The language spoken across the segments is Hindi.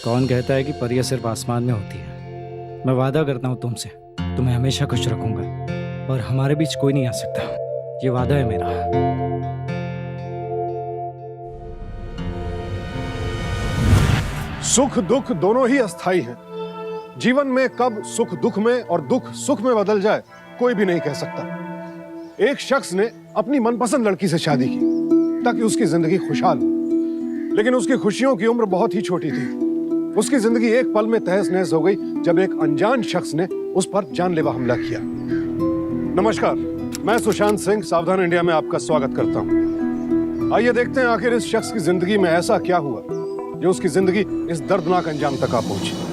कौन कहता है कि परियां सिर्फ आसमान में होती है। मैं वादा करता हूँ तुमसे, तुम्हें हमेशा खुश रखूंगा और हमारे बीच कोई नहीं आ सकता। ये वादा है मेरा। सुख दुख दोनों ही अस्थाई हैं। जीवन में कब सुख दुख में और दुख सुख में बदल जाए कोई भी नहीं कह सकता। एक शख्स ने अपनी मनपसंद लड़की से शादी की ताकि उसकी जिंदगी खुशहाल हो, लेकिन उसकी खुशियों की उम्र बहुत ही छोटी थी। उसकी जिंदगी एक पल में तहस नहस हो गई जब एक अनजान शख्स ने उस पर जानलेवा हमला किया। नमस्कार, मैं सुशांत सिंह सावधान इंडिया में आपका स्वागत करता हूं। आइए देखते हैं आखिर इस शख्स की जिंदगी में ऐसा क्या हुआ जो उसकी जिंदगी इस दर्दनाक अंजाम तक आ पहुंची।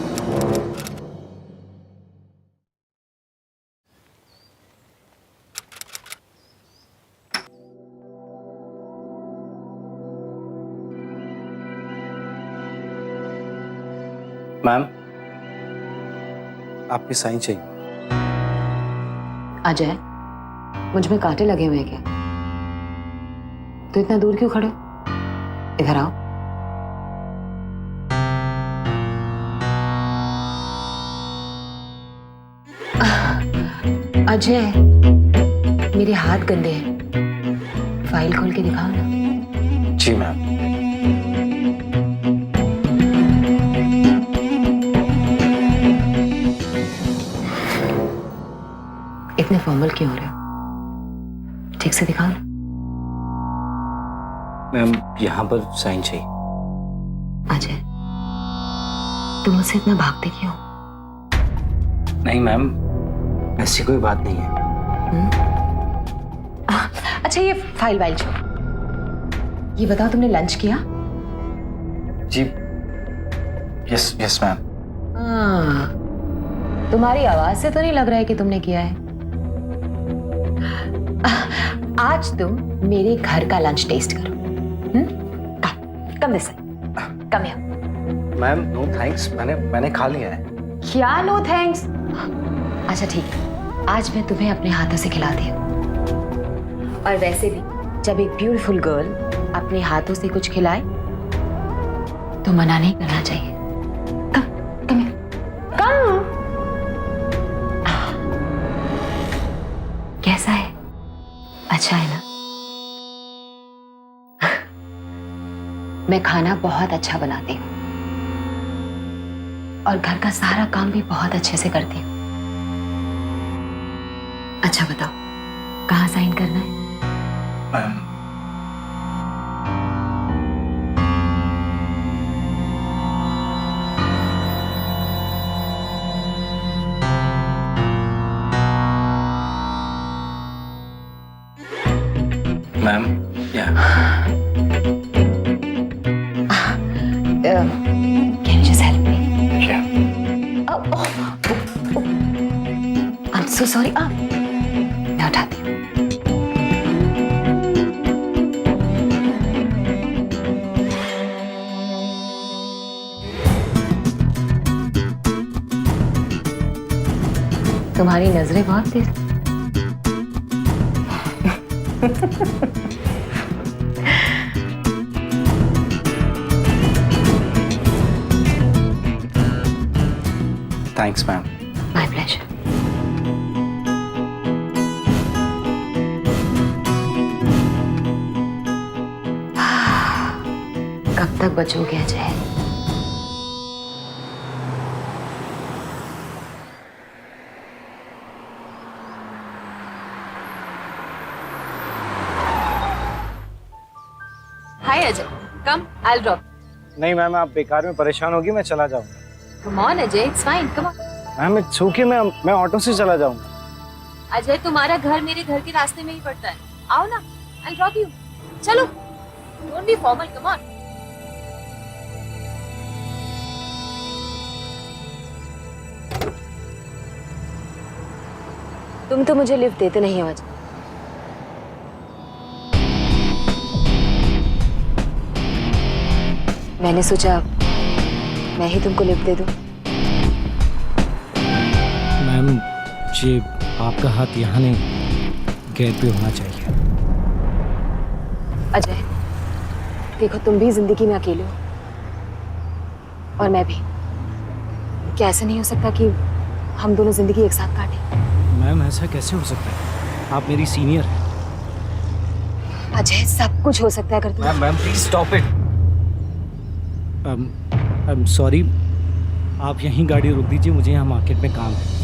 मैम, आपकी साइन चाहिए। अजय, मुझ में कांटे लगे हुए हैं क्या? तो इतना दूर क्यों खड़े? इधर आओ। अजय, मेरे हाथ गंदे हैं, फाइल खोल के दिखाओ ना। जी मैम। इतने फॉर्मल क्यों हो रहे हो? ठीक से दिखाओ ना। मैम, यहाँ पर साइन चाहिए। अजय, तुम मुझसे इतना भागते क्यों? नहीं मैम, ऐसी कोई बात नहीं है। अच्छा, ये फाइल वाइल छोड़, ये बताओ तुमने लंच किया? जी यस यस मैम। तुम्हारी आवाज से तो नहीं लग रहा है कि तुमने किया है। आज तुम मेरे घर का लंच टेस्ट करो। Come this come here. Ma'am no thanks, मैंने खा लिया है। क्या नो थैंक्स? अच्छा ठीक, आज मैं तुम्हें अपने हाथों से खिलाती हूँ। और वैसे भी जब एक ब्यूटीफुल गर्ल अपने हाथों से कुछ खिलाए तो मना नहीं करना चाहिए। कम कम कम। कैसा है? अच्छा है ना? मैं खाना बहुत अच्छा बनाती हूँ और घर का सारा काम भी बहुत अच्छे से करती हूँ। अच्छा बताओ, कहाँ साइन करना है? मैम, मैम या Can you just help me? Yeah. Oh, I'm so sorry. मैं उठाती हूँ। तुम्हारी नजरें बहुत तेज। Thanks ma'am. My pleasure. कब तक बचोगे Ajay? Hi Ajay, come, I drop. नहीं मैम, आप बेकार में परेशान होगी, मैं चला जाऊंगा। Come on Ajay, it's fine, come on. Ma'am it's okay, मैं ऑटो से चला जाऊंगा। अजय, तुम्हारा घर मेरे घर के रास्ते में ही पड़ता है। आओ ना, आई ड्रॉप यू। चलो, don't be formal, come on. तुम तो मुझे लिफ्ट देते नहीं हो अजय। मैंने सोचा मैं ही तुमको लिफ्ट दे दूं। मैम जी, आपका हाथ यहाँ नहीं, गेट पे होना चाहिए। अजय, देखो तुम भी जिंदगी में अकेले हो। और मैं भी। क्या ऐसा नहीं हो सकता कि हम दोनों जिंदगी एक साथ काटें? मैम ऐसा कैसे हो सकता है? आप मेरी सीनियर हैं। अजय, सब कुछ हो सकता है अगर तुम। Ma'am please stop it. I am sorry, आप यहीं गाड़ी रोक दीजिए, मुझे यहाँ मार्केट में काम है।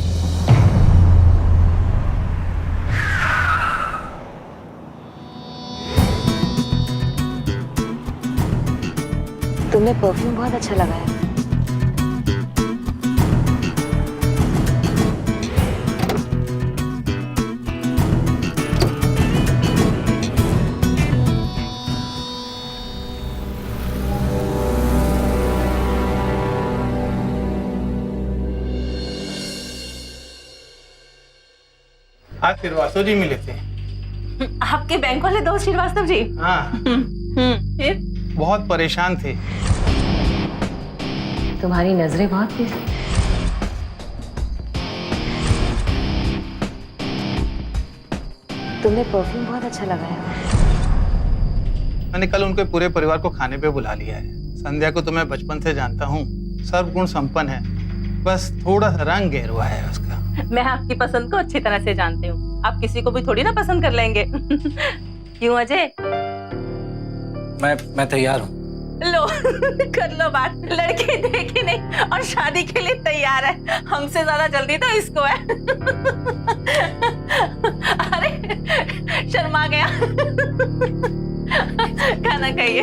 तुमने परफ्यूम बहुत अच्छा लगाया। आज श्रीवास्तव जी मिले थे। आपके बैंक वाले दोस्त श्रीवास्तव जी? हाँ, फिर? बहुत परेशान थे। तुम्हारी नजरें बहुत तेज हैं। तुमने परफ्यूम बहुत अच्छा लगाया। मैंने कल उनके पूरे परिवार को खाने पे बुला लिया है। संध्या को तो मैं बचपन से जानता हूँ, सर्वगुण संपन्न है, बस थोड़ा सा रंग गेरुआ है उसका। मैं आपकी पसंद को अच्छी तरह से जानती हूँ। आप किसी को भी थोड़ी ना पसंद कर लेंगे। क्यों अजय? मैं तैयार हूँ। लो कर लो बात। लड़की देखी नहीं और शादी के लिए तैयार है। हमसे ज्यादा जल्दी तो इसको है। अरे शर्मा गया। खाना खाइए।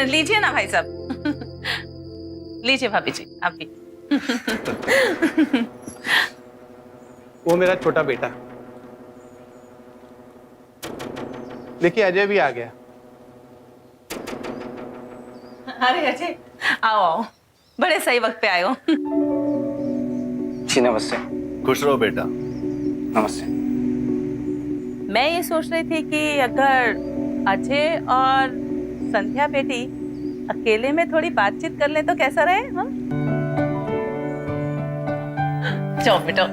लीजिए ना भाई साहब। लीजिए भाभी जी, आप भी। वो मेरा छोटा बेटा। देखिए अजय भी आ गया। अरे अजय, आओ आओ, बड़े सही वक्त पे आए हो। जी नमस्ते। खुश रहो बेटा। नमस्ते। मैं ये सोच रही थी कि अगर अजय और संध्या बेटी अकेले में थोड़ी बातचीत कर ले तो कैसा रहे? हाँ, जाओ बेटा।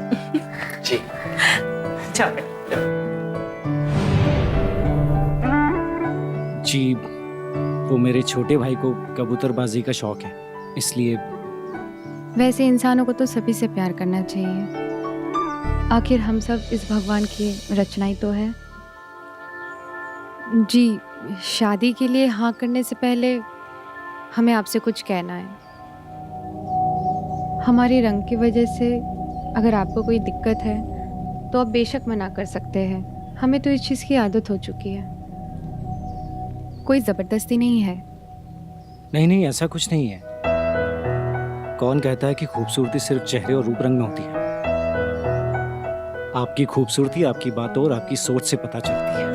जी जाओ बेटा। जी, वो मेरे छोटे भाई को कबूतरबाजी का शौक है, इसलिए। वैसे इंसानों को तो सभी से प्यार करना चाहिए। आखिर हम सब इस भगवान की रचना ही तो है। जी, शादी के लिए हाँ करने से पहले हमें आपसे कुछ कहना है। हमारे रंग की वजह से अगर आपको कोई दिक्कत है तो आप बेशक मना कर सकते हैं। हमें तो इस चीज़ की आदत हो चुकी है। कोई ज़बरदस्ती नहीं है। नहीं, ऐसा कुछ नहीं है। कौन कहता है कि खूबसूरती सिर्फ चेहरे और रूप रंग में होती है? आपकी खूबसूरती आपकी बातों और आपकी सोच से पता चलती है।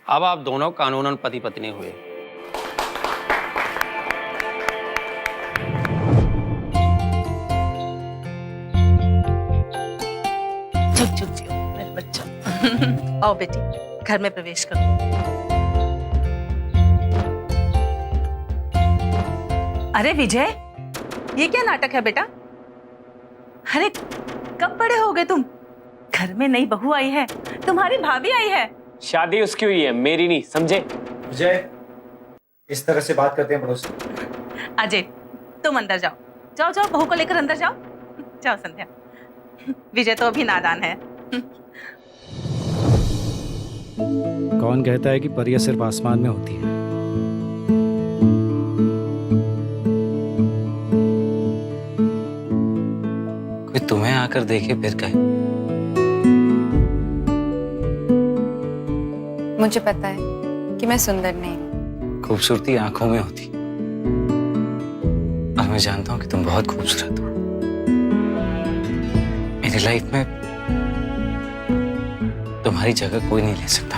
अब आप दोनों कानूनन पति पत्नी हुए। झुक झुक जियो मेरे बच्चा। आओ बेटी, घर में प्रवेश करो। अरे विजय, ये क्या नाटक है बेटा? अरे कब बड़े हो गए तुम? घर में नई बहू आई है, तुम्हारी भाभी आई है। शादी उसकी हुई है, मेरी नहीं, समझे? विजय, इस तरह से बात करते हैं बड़ों से? अजय, तुम अंदर जाओ। जाओ जाओ, बहू को लेकर अंदर जाओ। जाओ संध्या। विजय तो अभी नादान है। कौन कहता है कि परियां सिर्फ आसमान में होती है? कोई तुम्हें आकर देखे फिर कहे। मुझे पता है कि मैं सुंदर नहीं। खूबसूरती आंखों में होती, और मैं जानता हूं कि तुम बहुत खूबसूरत हो। मेरी लाइफ में तुम्हारी जगह कोई नहीं ले सकता।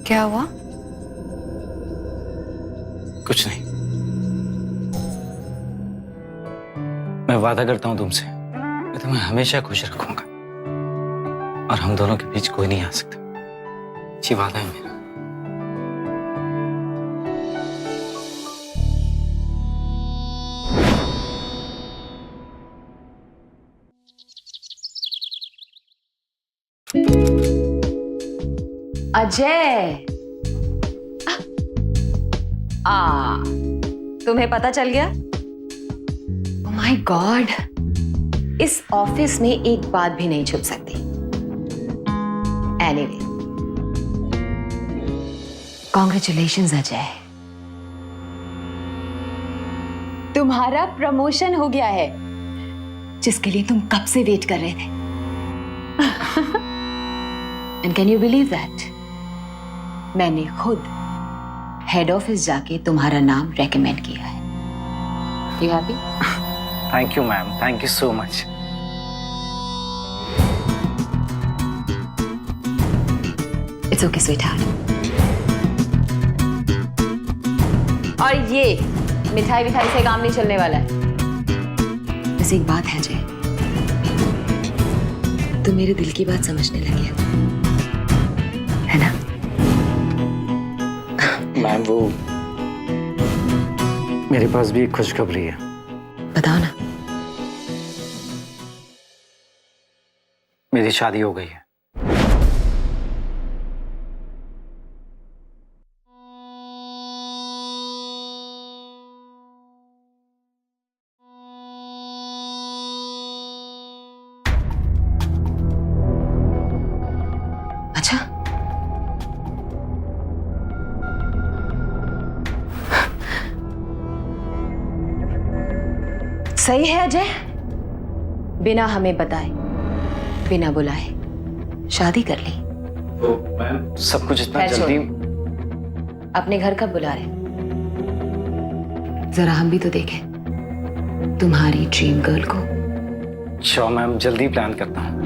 क्या हुआ? कुछ नहीं। मैं वादा करता हूं तुमसे, मैं तुम्हें हमेशा खुश रखूंगा। और हम दोनों के बीच कोई नहीं आ सकता। ये वादा है मेरा। अजय, तुम्हें पता चल गया? ओह माय गॉड, इस ऑफिस में एक बात भी नहीं छुप सकती। एनीवे, कॉन्ग्रेचुलेशंस अजय, तुम्हारा प्रमोशन हो गया है, जिसके लिए तुम कब से वेट कर रहे थे। And can you believe that मैंने खुद हेड ऑफिस जाके तुम्हारा नाम रेकमेंड किया है। You happy? Thank you ma'am, thank you so much. It's okay sweetheart. और ये मिठाई विठाई से काम नहीं चलने वाला है। बस एक बात है अजय, तुम मेरे दिल की बात समझने लगे हो, है ना? मैम वो मेरे पास भी एक खुशखबरी है। बताओ ना। मेरी शादी हो गई है। अच्छा, सही है अजय, बिना हमें बताए, बिना बुलाए शादी कर ली। तो मैम सब कुछ इतना खैर जल्दी। अपने घर कब बुला रहे? जरा हम भी तो देखें तुम्हारी ड्रीम गर्ल को। श्योर मैम, जल्दी प्लान करता हूँ।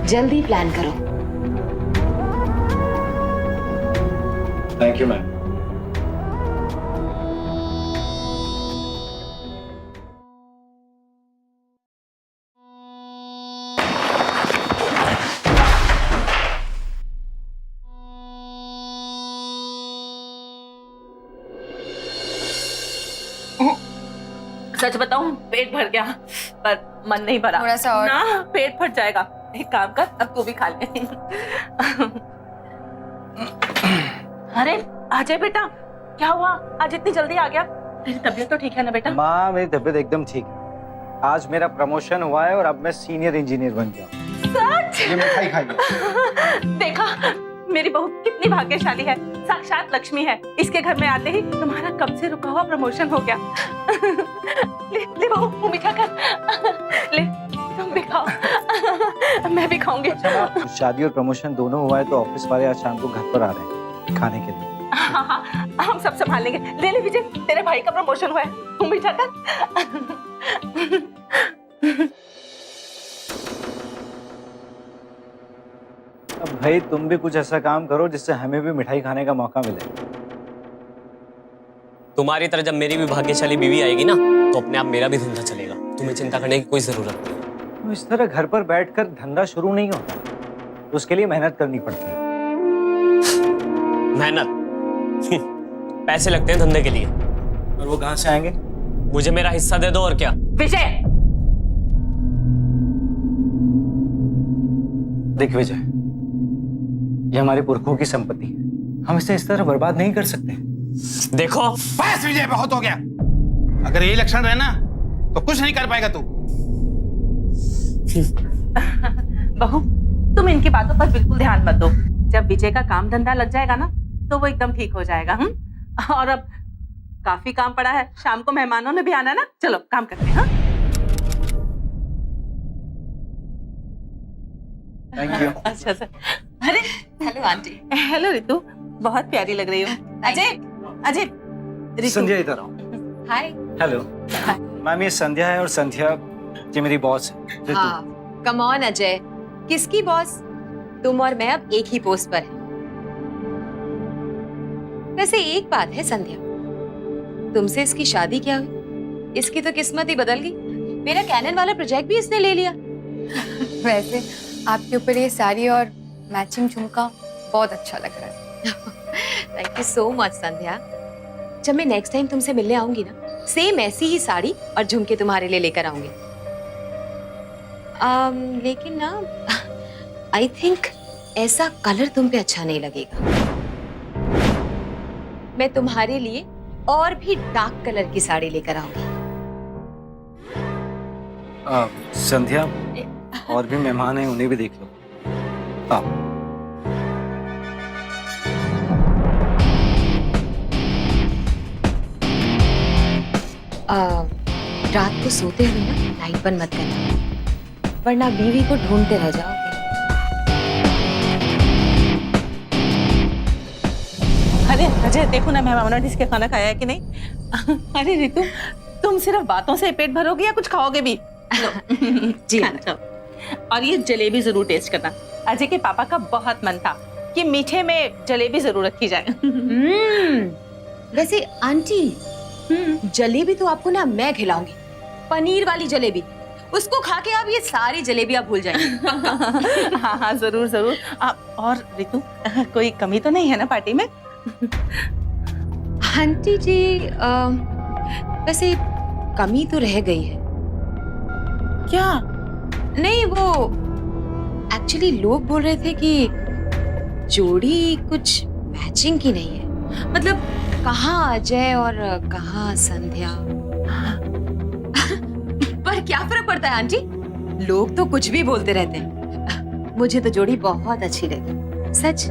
जल्दी प्लान करो। Thank you ma'am. सच बताऊं, पेट भर गया पर मन नहीं भरा। थोड़ा सा और। ना, पेट फट जाएगा। एक काम कर, अब तू भी खा ले। अरे अजय बेटा, क्या हुआ? आज इतनी जल्दी आ गया? तेरी तबीयत तो ठीक है ना बेटा? माँ मेरी तबीयत एकदम ठीक है। आज मेरा प्रमोशन हुआ है और अब मैं सीनियर इंजीनियर बन गया हूँ। सच? ये मिठाई खाइए। देखा, मेरी बहू कितनी भाग्यशाली है, साक्षात लक्ष्मी है। इसके घर में आते ही तुम्हारा कब से रुका हुआ प्रमोशन हो गया। ले ले बहू, मुंह मीठा कर। ले, तुम भी खाओ। मैं भी खाऊंगी। अच्छा, शादी और प्रमोशन दोनों हुआ है तो ऑफिस वाले आज शाम को घर पर आ रहे हैं खाने के लिए। हाँ, हम सब संभाल लेंगे। ले ले विजय, तेरे भाई का प्रमोशन हुआ है, मुंह मीठा कर। अब भाई तुम भी कुछ ऐसा काम करो जिससे हमें भी मिठाई खाने का मौका मिले। तुम्हारी तरह जब मेरी भी भाग्यशाली बीवी आएगी ना, तो अपने आप मेरा भी धंधा चलेगा। तुम्हें चिंता करने की कोई जरूरत नहीं। तो इस तरह घर पर बैठकर धंधा शुरू नहीं होता, तो उसके लिए मेहनत करनी पड़ती है। मेहनत? पैसे लगते हैं धंधे के लिए। और वो कहाँ से आएंगे? मुझे मेरा हिस्सा दे दो और क्या। विजय, देख विजय, ये हमारे पुरखों की संपत्ति है, हम इसे इस तरह बर्बाद नहीं कर सकते। देखो, बस विजय, बहुत हो गया। अगर ये लक्षण रहे ना तो कुछ नहीं कर पाएगा तू। बहू, तुम इनकी बातों पर बिल्कुल ध्यान मत दो। जब विजय का काम धंधा लग जाएगा ना, तो वो एकदम ठीक हो जाएगा। और अब काफी काम पड़ा है, शाम को मेहमानों ने भी आना ना। चलो काम करते हैं। Thank you. अच्छा सर। अरे हेलो आंटी। हेलो रितु, बहुत प्यारी लग रही हो। अजय, अजय, रितु। संध्या इधर आओ। हाय। हेलो मैम, ये संध्या है और संध्या ये मेरी बॉस है रितु। हाँ, कम ऑन अजय, किसकी बॉस? तुम और मैं अब एक ही पोस्ट पर हैं। वैसे एक बात है संध्या, तुमसे इसकी शादी क्या हुई? इसकी तो किस्मत ही बदल गई। मेरा कैनन वाला प्रोजेक्ट भी इसने ले लिया। वैसे आपके ऊपर ये साड़ी और मैचिंग झुमका बहुत अच्छा लग रहा है। थैंक यू सो मच संध्या। जब मैं नेक्स्ट टाइम तुमसे मिलने आऊंगी ना, सेम ऐसी ही साड़ी और झुमके तुम्हारे लिए लेकर आऊंगी। लेकिन ना आई थिंक ऐसा कलर तुम पे अच्छा नहीं लगेगा। मैं तुम्हारे लिए और भी डार्क कलर की साड़ी लेकर आऊंगी। संध्या, और भी मेहमान हैं, उन्हें भी देख लो। आओ। रात को सोते हुए ना लाइट बंद मत करना, वरना बीवी को ढूंढते रह जाओगे। अरे अजय, देखो ना मेहमानों ने इसके खाना खाया है कि नहीं। अरे रितु, तुम सिर्फ बातों से पेट भरोगे या कुछ खाओगे भी? जी अच्छा। और ये जलेबी जरूर टेस्ट करना। अजय के पापा का बहुत मन था कि मीठे में जलेबी जरूर रखी जाए। वैसे आंटी, जलेबी तो आपको ना मैं खिलाऊंगी, पनीर वाली जलेबी। उसको खा के आप ये सारी जलेबी आप भूल जाएंगे। हाँ हाँ, जरूर जरूर। और रितु, कोई कमी तो नहीं है ना पार्टी में? आंटी जी, वैसे कमी तो रह गई है। क्या? नहीं, वो एक्चुअली लोग बोल रहे थे कि जोड़ी कुछ मैचिंग की नहीं है। मतलब कहाँ अजय और कहाँ संध्या। पर क्या फर्क पड़ता है आंटी, लोग तो कुछ भी बोलते रहते हैं। मुझे तो जोड़ी बहुत अच्छी लगी, सच।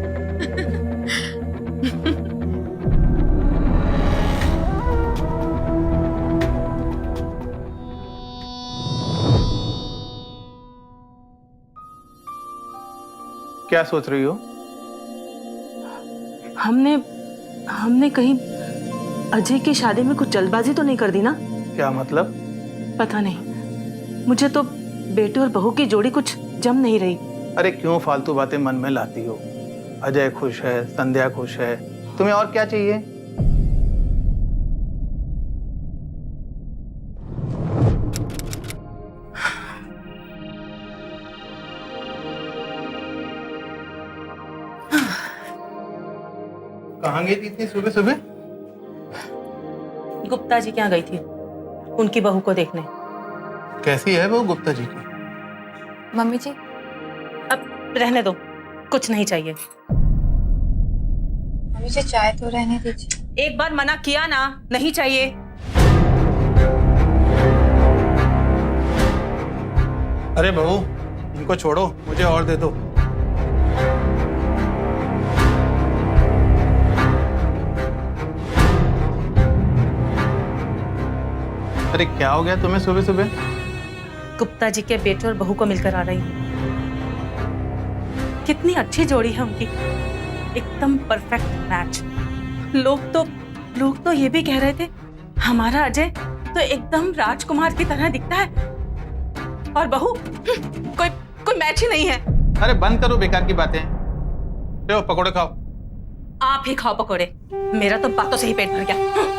क्या सोच रही हो? हमने कहीं अजय की शादी में कुछ जल्दबाजी तो नहीं कर दी ना? क्या मतलब? पता नहीं, मुझे तो बेटे और बहू की जोड़ी कुछ जम नहीं रही। अरे क्यों फालतू बातें मन में लाती हो? अजय खुश है, संध्या खुश है, तुम्हें और क्या चाहिए? कहाँ गई थी इतनी सुबह सुबह? गुप्ता जी क्या गई थी उनकी बहू को देखने। कैसी है वो गुप्ता जी की? मम्मी जी, अब रहने दो, कुछ नहीं चाहिए। मम्मी जी चाय तो रहने दीजिए। एक बार मना किया ना, नहीं चाहिए। अरे बहू, इनको छोड़ो, मुझे और दे दो। अरे क्या हो गया तुम्हें सुबह सुबह? गुप्ता जी के बेटे और बहू को मिलकर आ रही हूँ। कितनी अच्छी जोड़ी है उनकी, एकदम परफेक्ट मैच। लोग तो ये भी कह रहे थे हमारा अजय तो एकदम राजकुमार की तरह दिखता है, और बहू कोई मैच ही नहीं है। अरे बंद करो बेकार की बातें। लो पकोड़े खाओ। आप ही खाओ पकोड़े, मेरा तो बातों से ही पेट भर गया।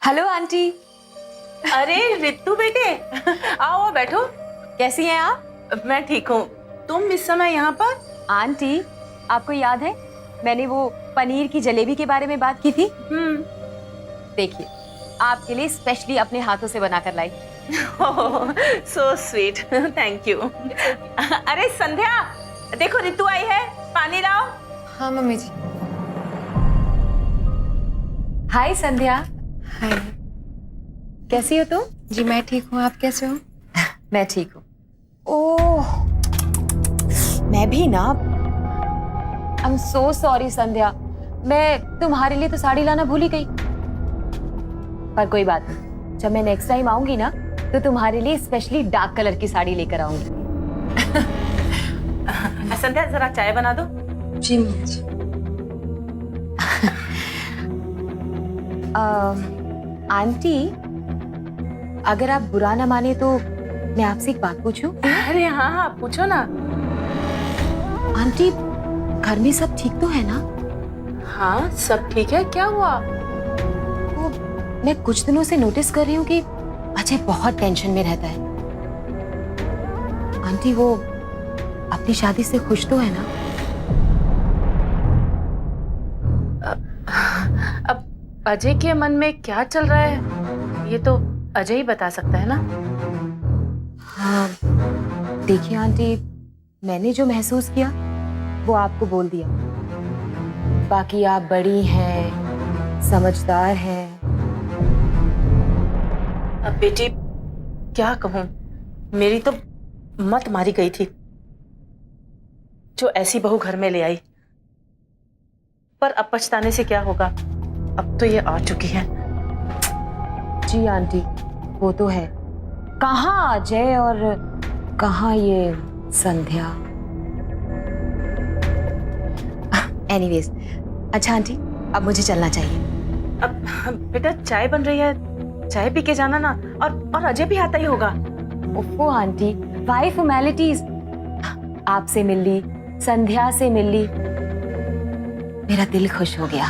Hello aunty. अरे रितु बेटे, आओ बैठो। कैसी हैं आप? मैं ठीक हूँ, तुम इस समय यहाँ पर? आंटी, आपको याद है मैंने वो पनीर की जलेबी के बारे में बात की थी? देखिए, आपके लिए स्पेशली अपने हाथों से बनाकर लाई। So sweet, thank you. अरे संध्या, देखो रितु आई है, पानी लाओ। हाँ मम्मी जी। हाय संध्या। हाय। कैसी हो तुम? जी मैं ठीक हूँ, आप कैसे हो? मैं ठीक हूँ। ओह, मैं भी ना। आई एम सो सॉरी संध्या, मैं तुम्हारे लिए तो साड़ी लाना भूल ही गई। पर कोई बात नहीं, जब मैं नेक्स्ट टाइम आऊंगी ना तो तुम्हारे लिए स्पेशली डार्क कलर की साड़ी लेकर आऊंगी। संध्या जरा चाय बना दो। जी मम्मी जी। आंटी, अगर आप बुरा ना माने तो मैं आपसे एक बात पूछूं? अरे हाँ हाँ, पूछो ना। आंटी, घर में सब ठीक तो है ना? हाँ सब ठीक है, क्या हुआ? वो मैं कुछ दिनों से नोटिस कर रही हूँ कि अजय बहुत टेंशन में रहता है। आंटी, वो अपनी शादी से खुश तो है ना? अब अजय के मन में क्या चल रहा है ये तो अजय ही बता सकता है ना। हाँ, देखिए आंटी, मैंने जो महसूस किया वो आपको बोल दिया। बाकी आप बड़ी हैं, समझदार हैं। अब बेटी क्या कहूँ, मेरी तो मत मारी गई थी जो ऐसी बहू घर में ले आई। पर अब पछताने से क्या होगा, अब तो ये आ चुकी है। जी आंटी, वो तो है। कहाँ अजय और कहाँ ये संध्या। एनीवेज, अच्छा आंटी, अब मुझे चलना चाहिए। अब बेटा चाय बन रही है, चाय पी के जाना ना। और अजय भी आता ही होगा। ओफो आंटी, वाई फॉर्मेलिटीज। आपसे मिल ली, संध्या से मिल ली, मेरा दिल खुश हो गया।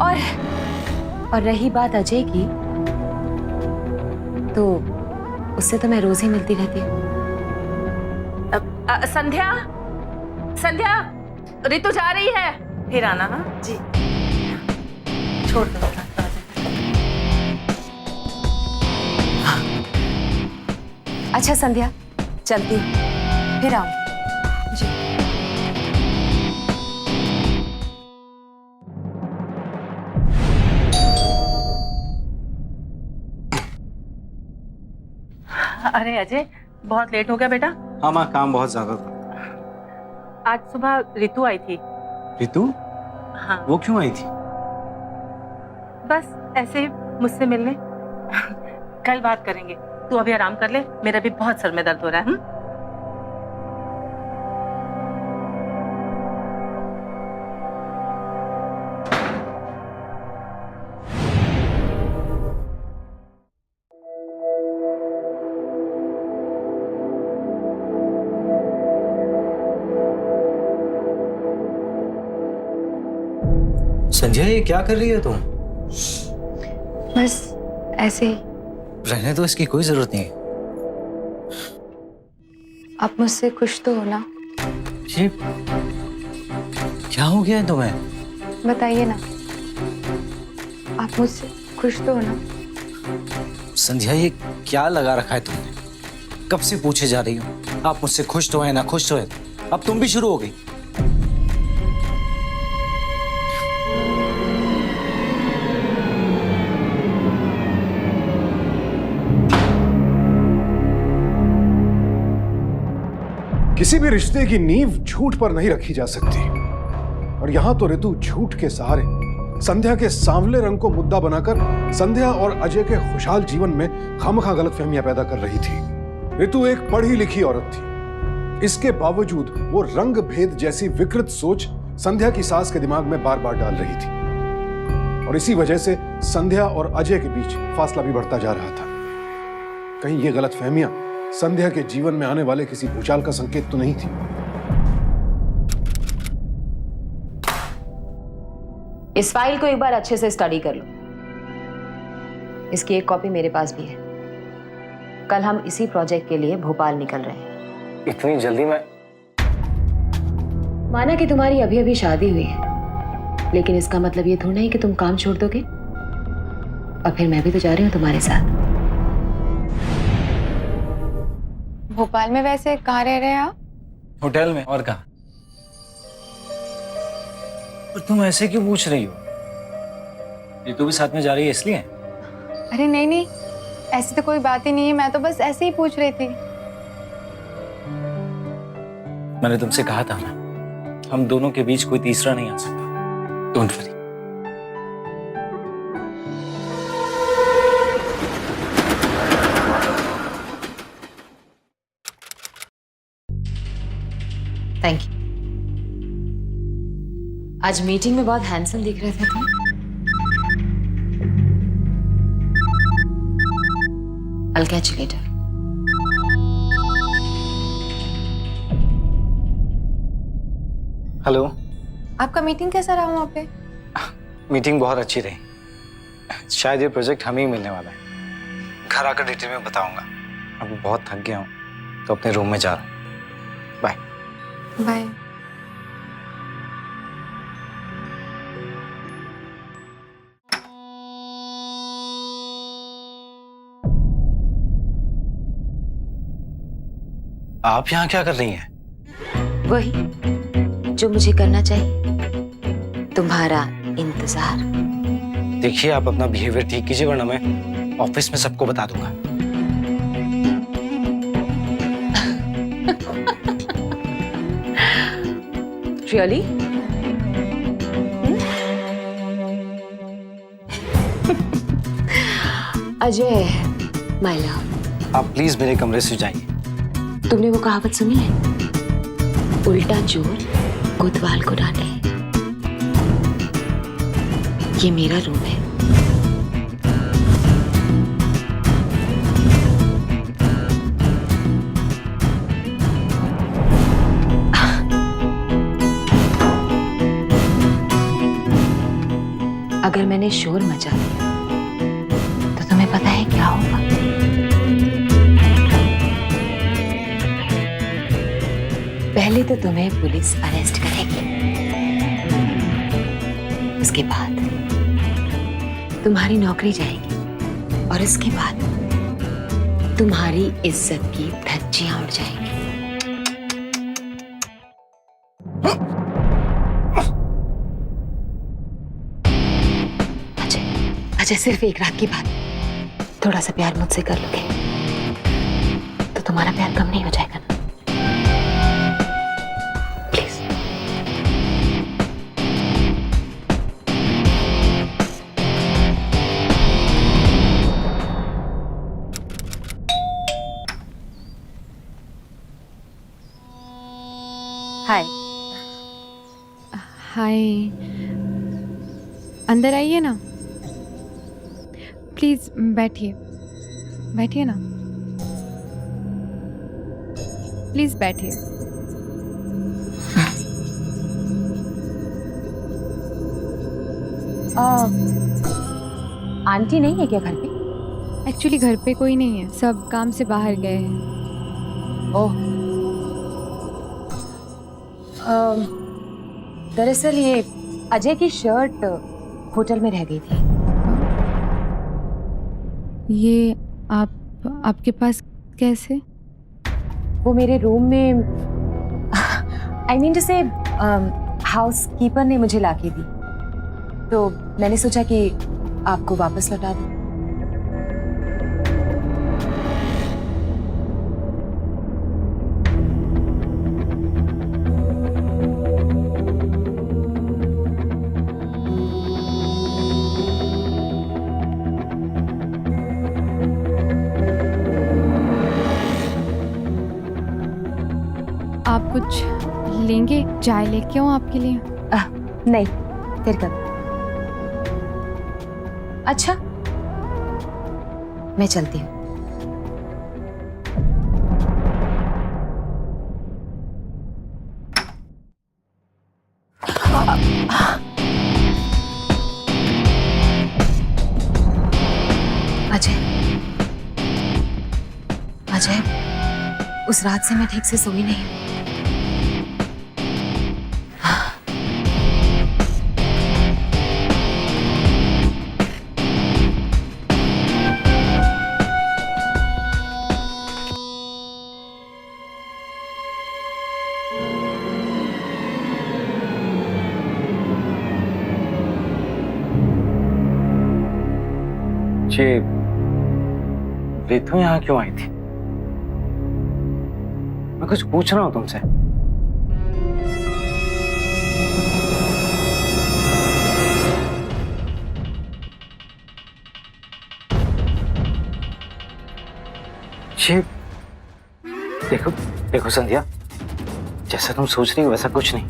और रही बात अजय की, तो उससे तो मैं रोज ही मिलती रहती हूँ। संध्या, संध्या, रितु जा रही है, फिर आना ना जी। छोड़ दो। अच्छा संध्या, चलती हूँ, फिर आओ। जी। अरे अजय, बहुत लेट हो गया बेटा। हाँ माँ, काम बहुत ज्यादा था। आज सुबह रितु आई थी। रितु? हाँ, वो क्यों आई थी? बस ऐसे ही मुझसे मिलने। कल बात करेंगे, तू अभी आराम कर ले, मेरा भी बहुत सर में दर्द हो रहा है। संजय, ये क्या कर रही है तुम? बस ऐसे ही। रहने तो इसकी कोई जरूरत नहीं है। आप मुझसे खुश तो हो ना? ये क्या हो गया है तुम्हें? बताइए ना, आप मुझसे खुश तो हो ना? संध्या, ये क्या लगा रखा है तुमने? कब से पूछे जा रही हो आप मुझसे खुश तो है ना, खुश तो है। अब तुम भी शुरू हो गई। किसी भी रिश्ते की नींव झूठ पर नहीं रखी जा सकती, और यहां तो ऋतु झूठ के सहारे संध्या के सांवले रंग को मुद्दा बनाकर संध्या और अजय के खुशहाल जीवन में खामखा गलतफहमियां पैदा कर रही थी। ऋतु एक पढ़ी लिखी औरत थी, इसके बावजूद वो रंग भेद जैसी विकृत सोच संध्या की सास के दिमाग में बार बार डाल रही थी, और इसी वजह से संध्या और अजय के बीच फासला भी बढ़ता जा रहा था। कहीं ये गलतफहमियां संध्या के जीवन में आने वाले किसी भूचाल का संकेत तो नहीं थी? इस फाइल को एक बार अच्छे से स्टडी कर लो। इसकी एक कॉपी मेरे पास भी है। कल हम इसी प्रोजेक्ट के लिए भोपाल निकल रहे हैं। इतनी जल्दी? मैं माना कि तुम्हारी अभी अभी शादी हुई है, लेकिन इसका मतलब ये थोड़ा नहीं कि तुम काम छोड़ दोगे। और फिर मैं भी तो जा रही हूँ तुम्हारे साथ। भोपाल में वैसे कहाँ रह रहे हैं आप? होटल में, और कहाँ? और तुम ऐसे क्यों पूछ रही हो? ये तो भी साथ में जा रही है इसलिए? अरे नहीं नहीं, ऐसी तो कोई बात ही नहीं है, मैं तो बस ऐसे ही पूछ रही थी। मैंने तुमसे कहा था ना, हम दोनों के बीच कोई तीसरा नहीं आ सकता। Don't worry. Thank you. आज मीटिंग में बहुत हैंडसम दिख रहे थे तुम। I'll catch you later. Hello. आपका मीटिंग कैसा रहा वहाँ पे? मीटिंग बहुत अच्छी रही। शायद ये प्रोजेक्ट हमें ही मिलने वाला है। घर आकर डिटेल में बताऊंगा। अभी बहुत थक गया हूँ तो अपने रूम में जा रहा हूँ। बाय। बाय। आप यहाँ क्या कर रही हैं? वही जो मुझे करना चाहिए, तुम्हारा इंतजार। देखिए, आप अपना बिहेवियर ठीक कीजिए वरना मैं ऑफिस में सबको बता दूंगा। रियली? अजय, माय लव, आप प्लीज मेरे कमरे से जाइए। तुमने वो कहावत सुनी है, उल्टा चोर कोतवाल को डांटे। ये मेरा रूम है। अगर मैंने शोर मचा दिया तो तुम्हें पता है क्या होगा? पहले तो तुम्हें पुलिस अरेस्ट करेगी, उसके बाद तुम्हारी नौकरी जाएगी और इसके बाद तुम्हारी इज्जत की धज्जियां उड़ जाएंगी। अजय, सिर्फ एक रात की बात, थोड़ा सा प्यार मुझसे कर लोगे तो तुम्हारा प्यार कम नहीं हो जाएगा ना? प्लीज। हाय। हाय, अंदर आइए ना प्लीज। बैठिए, बैठिए ना प्लीज, बैठिए। आंटी नहीं है क्या घर पे? एक्चुअली घर पे कोई नहीं है, सब काम से बाहर गए हैं। ओह, दरअसल ये अजय की शर्ट होटल में रह गई थी। ये आपके पास कैसे? वो मेरे रूम में, आई मीन टू से, हाउस कीपर ने मुझे लाके दी, तो मैंने सोचा कि आपको वापस लौटा दूं। आप कुछ लेंगे? चाय लेके आऊं आपके लिए? नहीं, फिर कब? अच्छा, मैं चलती हूँ। अजय, अजय, उस रात से मैं ठीक से सोई नहीं हूँ। ये रितु यहाँ क्यों आई थी? मैं कुछ पूछ रहा हूँ तुमसे। ये देखो देखो संध्या, जैसा तुम सोच रही हो वैसा कुछ नहीं।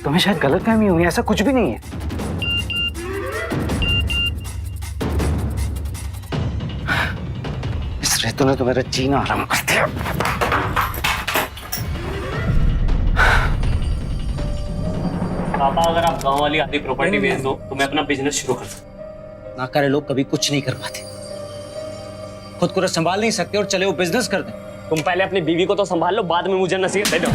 तुम्हें शायद गलतफहमी हुई, ऐसा कुछ भी नहीं है। इस रितु ने तो मेरा जीना आराम कर दिया। पापा अगर आप गांव वाली आधी प्रॉपर्टी बेच दो तो मैं अपना बिजनेस शुरू कर सकता ना करे लोग कभी कुछ नहीं कर पाते, खुद को संभाल नहीं सकते और चले वो बिजनेस कर दें। हूँ। तुम पहले अपनी बीवी को तो संभाल लो, बाद में मुझे नसीहत दे दो।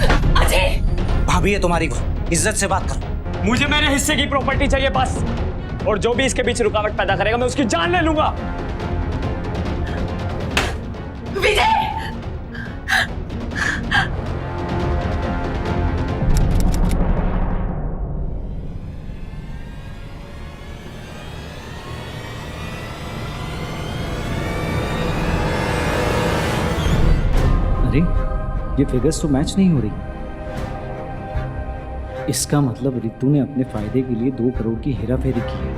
भाभी है तुम्हारी को, इज्जत से बात करो। मुझे मेरे हिस्से की प्रॉपर्टी चाहिए बस, और जो भी इसके बीच रुकावट पैदा करेगा मैं उसकी जान ले लूंगा। विजय! अरे ये फिगर्स तो मैच नहीं हो रही। इसका मतलब रितु ने अपने फायदे के लिए 2 करोड़ की हेराफेरी की है।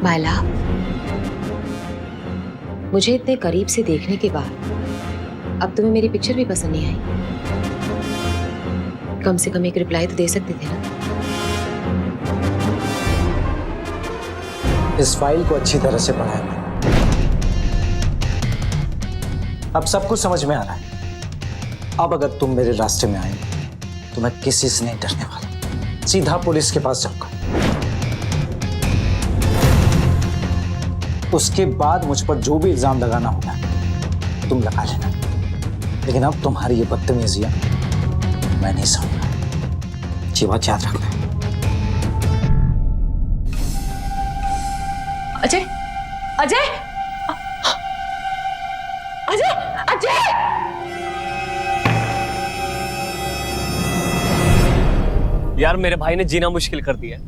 माला, मुझे इतने करीब से देखने के बाद अब तुम्हें मेरी पिक्चर भी पसंद नहीं आई? कम से कम एक रिप्लाई तो दे सकते थे ना। इस फाइल को अच्छी तरह से पढ़ा है मैंने, अब सब कुछ समझ में आ रहा है। अब अगर तुम मेरे रास्ते में आए तो मैं किसी से नहीं डरने वाला, सीधा पुलिस के पास जाऊंगा। उसके बाद मुझ पर जो भी इल्जाम लगाना होगा तुम लगा लेना, लेकिन अब तुम्हारी ये बदतमीजियां मैं नहीं सहूंगा, ये बात याद रखना। अजय! अजय! अजय! अजय! यार मेरे भाई ने जीना मुश्किल कर दिया है,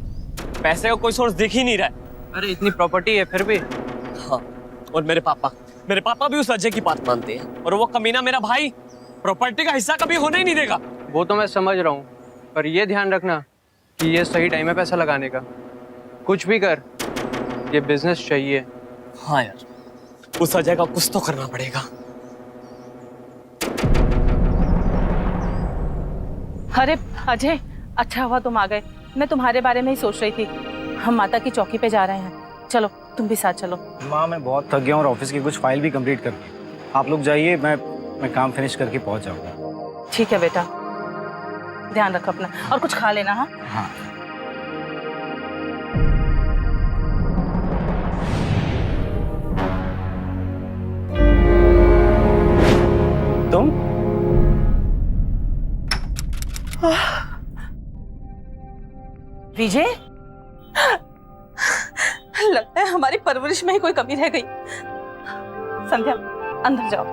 पैसे का कोई सोर्स दिख ही नहीं रहा है। अरे इतनी प्रॉपर्टी है फिर भी। हाँ, और मेरे पापा भी उस अजय की बात मानते हैं, और वो कमीना मेरा भाई प्रॉपर्टी का हिस्सा कभी होने ही नहीं देगा। वो तो मैं समझ रहा हूँ, पर ये ध्यान रखना कि ये सही टाइम है पैसा लगाने का। कुछ भी कर, ये बिजनेस चाहिए। हाँ यार, उस अजय का कुछ तो करना पड़ेगा। अरे अजय, अच्छा हुआ तुम आ गए। मैं तुम्हारे बारे में ही सोच रही थी। हम माता की चौकी पे जा रहे हैं, चलो तुम भी साथ चलो। माँ मैं बहुत थक गया हूँ और ऑफिस की कुछ फाइल भी कंप्लीट कर, आप लोग जाइए, मैं काम फिनिश करके पहुँच जाऊँगा। ठीक है बेटा, ध्यान रख अपना, और कुछ खा लेना। हाँ हाँ। तुम विजय, लगता है हमारी परवरिश में ही कोई कमी रह गई। संध्या अंदर जाओ।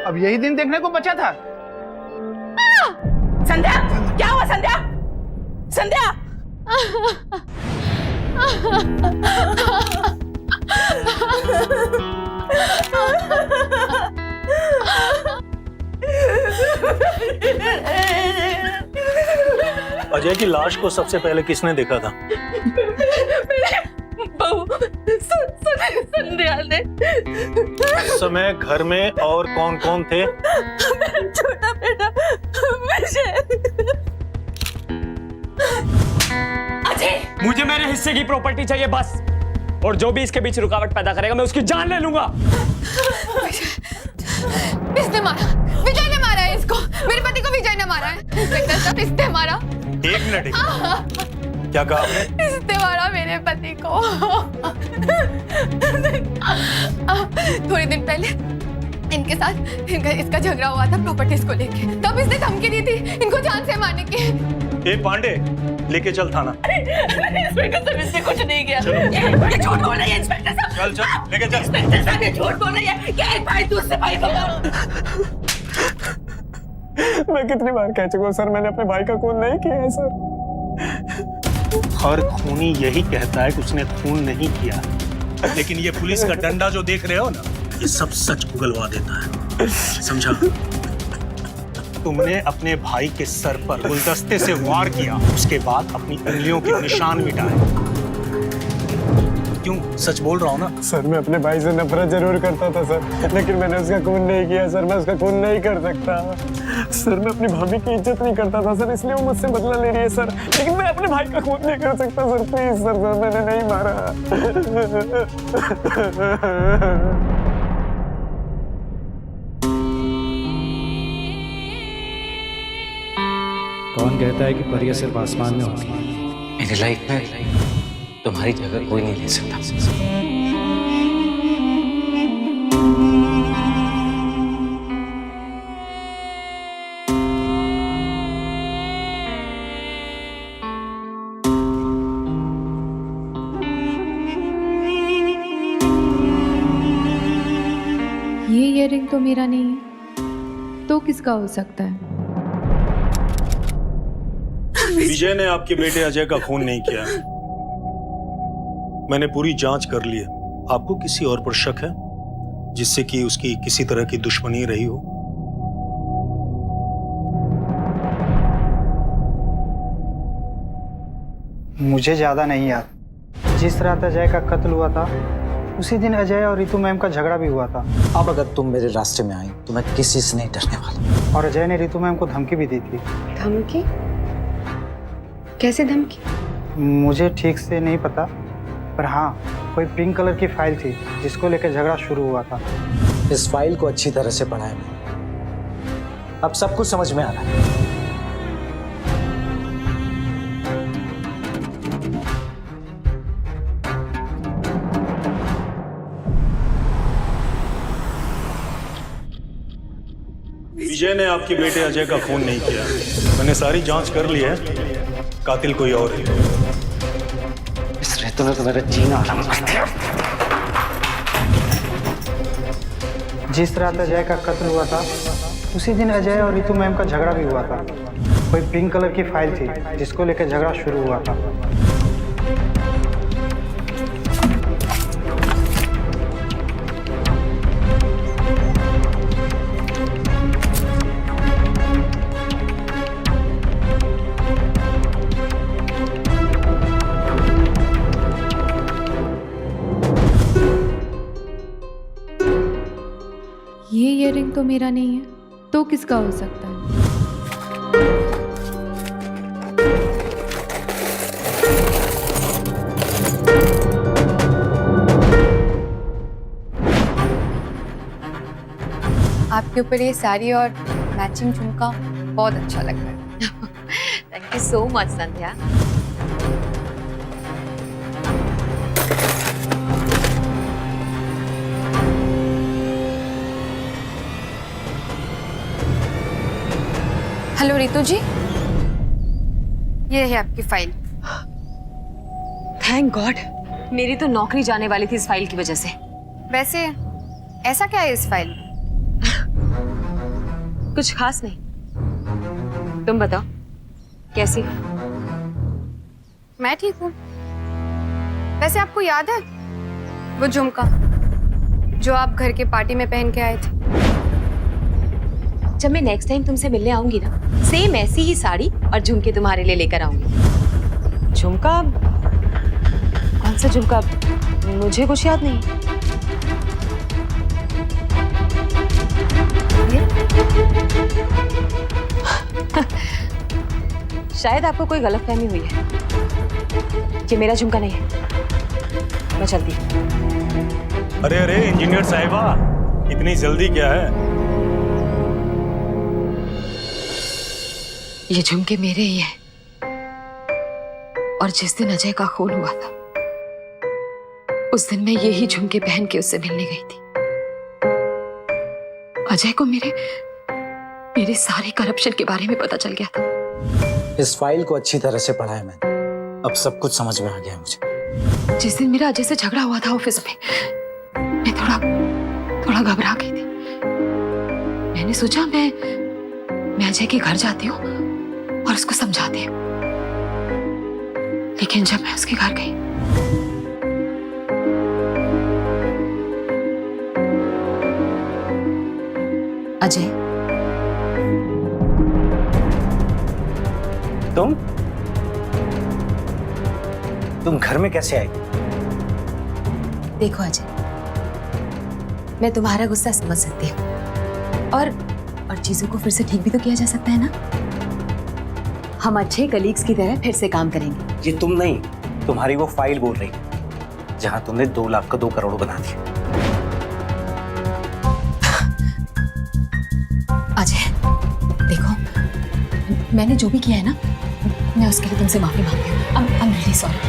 अब यही दिन देखने को बचा था। संध्या, क्या हुआ संध्या? संध्या! अजय की लाश को सबसे पहले किसने देखा था? बहू संध्या ने। उस समय घर में और कौन कौन थे? मेरा छोटा बेटा विजय। अजय! मुझे मेरे हिस्से की प्रॉपर्टी चाहिए बस, और जो भी इसके बीच रुकावट पैदा करेगा मैं उसकी जान ले लूंगा। इसने मारा, विजय ने मारा है इसको। मेरे पति को विजय ने मारा है। इंस्पेक्टर साहब, इसने मारा। एक मिनट, क्या कहा आपने? इसने मारा मेरे पति को। थोड़े दिन पहले इनके साथ इसका झगड़ा हुआ था प्रॉपर्टीज को लेके, तब इसने धमकी दी थी इनको जान से मारने की। ए पांडे, लेके चल थाना। इंस्पेक्टर साहब, इसने कुछ नहीं किया। ये झूठ बोल रही है इंस्पेक्टर साहब। चल लेके चल। इंस्पेक्टर साहब, ये झूठ बोल रही है। क्या एक भाई दूसरे भाई को मारो? मैं कितनी बार कह चुका हूँ सर, मैंने अपने भाई का खून नहीं किया है सर। हर खूनी यही कहता है कि उसने खून नहीं किया, लेकिन ये पुलिस का डंडा जो देख रहे हो ना, ये सब सच उगलवा देता है, समझा? तुमने अपने भाई के सर पर गुलदस्ते से वार किया, उसके बाद अपनी उंगलियों के निशान मिटाए। क्यों? सच बोल रहा हूँ ना। सर मैं अपने भाई से नफरत जरूर करता था सर, लेकिन मैंने उसका खून नहीं किया सर। मैं उसका खून नहीं कर सकता सर। मैं अपनी भाभी की इज्जत नहीं करता था सर, इसलिए वो मुझसे बदला ले रही है सर। लेकिन मैं अपने भाई का खून नहीं कर सकता सर। प्लीज सर, मैंने नहीं मारा। कौन कहता है कि परियां सिर्फ आसमान में होती हैं? मेरी लाइफ में तुम्हारी जगह कोई नहीं ले सकता। ये ईयरिंग तो मेरा नहीं है, तो किसका हो सकता है? विजय ने आपके बेटे अजय का खून नहीं किया। मैंने पूरी जांच कर ली है। आपको किसी और पर शक है जिससे कि उसकी किसी तरह की दुश्मनी रही हो? मुझे ज्यादा नहीं याद। जिस रात अजय का कत्ल हुआ था उसी दिन अजय और रितु मैम का झगड़ा भी हुआ था। अब अगर तुम मेरे रास्ते में आई तो मैं किसी से नहीं डरने वाला। और अजय ने रितु मैम को धमकी भी दी थी। धमकी? कैसे धमकी? मुझे ठीक से नहीं पता, पर हाँ कोई पिंक कलर की फाइल थी जिसको लेकर झगड़ा शुरू हुआ था। इस फाइल को अच्छी तरह से पढ़ा है मैंने। अब सब कुछ समझ में आ रहा है। विजय ने आपके बेटे अजय का खून नहीं किया। मैंने सारी जांच कर ली है। कातिल कोई और है। इस रितु ने तो मेरा जीना हराम कर दिया। जिस रात अजय का कत्ल हुआ था उसी दिन अजय और रितु मैम का झगड़ा भी हुआ था। कोई पिंक कलर की फाइल थी जिसको लेकर झगड़ा शुरू हुआ था। ये ईयरिंग तो मेरा नहीं है, तो किसका हो सकता है? आपके ऊपर ये साड़ी और मैचिंग झुमका बहुत अच्छा लग रहा है। Thank you so much Sandhya. Hello Ritu ji, ये है आपकी फाइल। थैंक गॉड, मेरी तो नौकरी जाने वाली थी इस फाइल की वजह से। वैसे ऐसा क्या है इस फाइल? कुछ खास नहीं, तुम बताओ कैसी? मैं ठीक हूँ। वैसे आपको याद है वो झुमका जो आप घर के पार्टी में पहन के आए थे? जब मैं नेक्स्ट टाइम तुमसे मिलने आऊंगी ना, सेम ऐसी ही साड़ी और झुमके तुम्हारे लिए लेकर आऊंगी। झुमका? कौन सा झुमका? मुझे कुछ याद नहीं। शायद आपको कोई गलतफहमी हुई है। ये मेरा झुमका नहीं है। मैं चलती हूँ। अरे अरे इंजीनियर साहिबा, इतनी जल्दी क्या है? ये झुमके मेरे ही हैं। और जिस दिन अजय का खून हुआ था उस दिन मैं यही झुमके पहन के उससे मिलने गई थी। अजय को मेरे सारे करप्शन के बारे में पता चल गया था। इस फाइल को अच्छी तरह से पढ़ा है मैंने। अब सब कुछ समझ में आ गया है मुझे। जिस दिन मेरा अजय से झगड़ा हुआ था ऑफिस में, मैं थोड़ा घबरा गई थी। मैंने सोचा मैं अजय के घर जाती हूँ और उसको समझाती हूँ। लेकिन जब मैं उसके घर गई, अजय, तुम घर में कैसे आई? देखो अजय, मैं तुम्हारा गुस्सा समझ सकती हूँ और चीजों को फिर से ठीक भी तो किया जा सकता है ना। हम अच्छे कलीग्स की तरह फिर से काम करेंगे। ये तुम नहीं, तुम्हारी वो फाइल बोल रही, जहां तुमने 2 लाख का 2 करोड़ बना दिया। अजय देखो, मैंने जो भी किया है ना, मैं उसके लिए तुमसे माफी मांगती हूँ। I'm really sorry।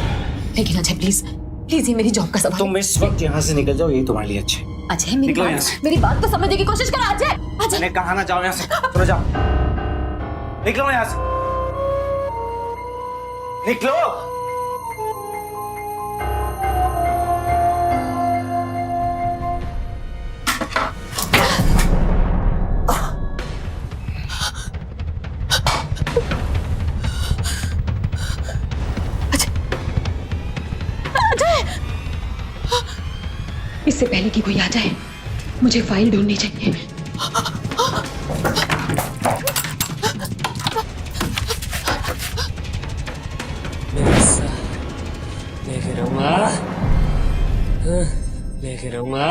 लेकिन अजय प्लीज प्लीज, ये मेरी जॉब का सवाल। तुम इस वक्त यहाँ से निकल जाओ, यही तुम्हारे लिए अच्छे। अजय निकलो यहाँ से। मेरी बात तो समझने की कोशिश करो अजय। अजय मैंने कहा ना, जाओ यहाँ से, चलो जाओ, निकलो यहाँ से, निकलो। इससे पहले कि कोई आ जाए, मुझे फाइल ढूंढनी चाहिए। लेके रहूंगा, लेके रहूंगा।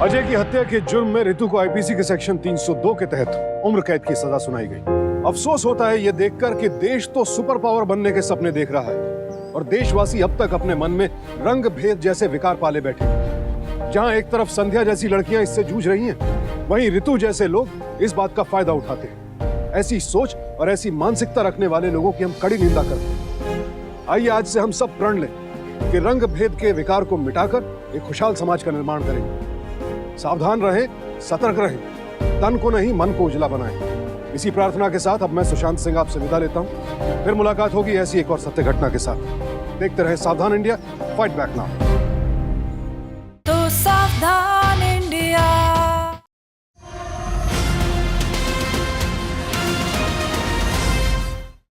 अजय की हत्या के जुर्म में रितु को आईपीसी के सेक्शन 302 के तहत उम्र कैद की सजा सुनाई गई। अफसोस होता है यह देखकर कि देश तो सुपर पावर बनने के सपने देख रहा है और देशवासी अब तक अपने मन में रंग भेद जैसे विकार पाले बैठे हैं। जहां एक तरफ संध्या जैसी लड़कियां इससे जूझ रही हैं, वहीं रितु जैसे लोग इस बात का फायदा उठाते हैं। ऐसी सोच और ऐसी मानसिकता रखने वाले लोगों की हम कड़ी निंदा करते हैं। आइए आज से हम सब प्रण लें कि रंग भेद के विकार को मिटाकर एक खुशहाल समाज का निर्माण करेंगे। सावधान रहें, सतर्क रहें, तन को नहीं मन को उजला बनाएं। इसी प्रार्थना के साथ अब मैं सुशांत सिंह आपसे विदा लेता हूं। फिर मुलाकात होगी ऐसी एक और सत्य घटना के साथ। देखते रहे सावधान इंडिया, फाइट बैक नाउ। तो सावधान